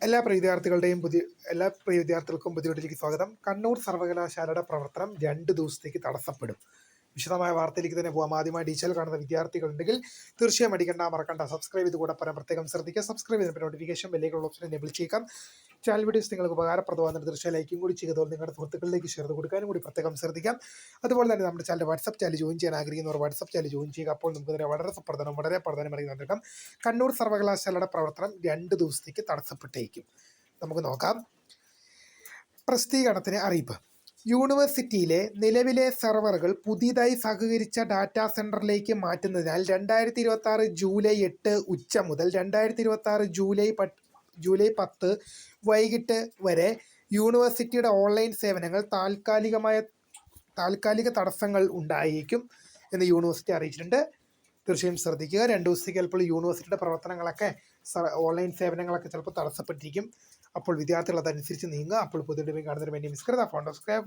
എല്ലാ പ്രിയ വിദ്യാർത്ഥികളുടെയും എല്ലാ പ്രിയ വിദ്യാർത്ഥികൾക്കും പുതിയ വീട്ടിലേക്ക് സ്വാഗതം. കണ്ണൂർ സർവകലാശാലയുടെ പ്രവർത്തനം 2 ദിവസത്തേക്ക് തടസ്സപ്പെടും. വിശദമായ വാർത്തയിലേക്ക് തന്നെ പോകാം. ആദ്യമായി ഡീറ്റെയിൽ കാണുന്ന വിദ്യാർത്ഥികളുണ്ടെങ്കിൽ തീർച്ചയായും മറക്കണ്ട സബ്സ്ക്രൈബ് ചെയ്ത് കൂടെ പറയാൻ പ്രത്യേകം ശ്രദ്ധിക്കുക. സബ്സ്ക്രൈബ് ചെയ്തിട്ട് നോട്ടിഫിക്കേഷൻ ബെല്ലേക്കുള്ള ഓപ്ഷൻ എനേബിൾ ചെയ്യുക. ചാനൽ വീഡിയോസ് നിങ്ങൾക്ക് ഉപകാരപ്രദമാകുന്ന തീർച്ചയായും ലൈക്കും കൂടി ചെയ്തതുപോലെ നിങ്ങളുടെ സുഹൃത്തുക്കളിലേക്ക് ഷെയർ കൊടുക്കാനും കൂടി പ്രത്യേകം ശ്രദ്ധിക്കാം. അതുപോലെ തന്നെ നമ്മുടെ ചാനൽ വാട്സപ്പ് ചാനൽ ജോയിൻ ചെയ്യാൻ ആഗ്രഹിക്കുന്നവർ വാട്സപ്പ് ചാനൽ ജോയിൻ ചെയ്യുക. അപ്പോൾ നമുക്ക് ഇതിനെ വളരെ പ്രാധാന്യം അറിയുന്നുണ്ടാക്കാം. കണ്ണൂർ സർവകലാശാലയുടെ പ്രവർത്തനം 2 ദിവസത്തേക്ക് തടസ്സപ്പെട്ടേക്കും. നമുക്ക് നോക്കാം. പ്രസിദ്ധീകരണത്തിന് അറിയിപ്പ്. യൂണിവേഴ്സിറ്റിയിലെ നിലവിലെ സെർവറുകൾ പുതിയതായി സഹകരിച്ച ഡാറ്റാ സെൻറ്ററിലേക്ക് മാറ്റുന്നതിനാൽ 2026 ജൂലൈ 8 ഉച്ച മുതൽ 2026 ജൂലൈ 10 വൈകിട്ട് വരെ യൂണിവേഴ്സിറ്റിയുടെ ഓൺലൈൻ സേവനങ്ങൾ താൽക്കാലിക തടസ്സങ്ങൾ ഉണ്ടായേക്കും എന്ന് യൂണിവേഴ്സിറ്റി അറിയിച്ചിട്ടുണ്ട്. തീർച്ചയായും ശ്രദ്ധിക്കുക. 2 ദിവസത്തേക്ക് ചിലപ്പോൾ യൂണിവേഴ്സിറ്റിയുടെ പ്രവർത്തനങ്ങളൊക്കെ ഓൺലൈൻ സേവനങ്ങളൊക്കെ ചിലപ്പോൾ തടസ്സപ്പെട്ടിരിക്കും. അപ്പോൾ വിദ്യാർത്ഥികൾ അതനുസരിച്ച് നീങ്ങുക. അപ്പോൾ പുതിയ കാണുന്നതിന് വേണ്ടി മിസ്കൃത ഫോൺ സബ്സ്ക്രൈബ്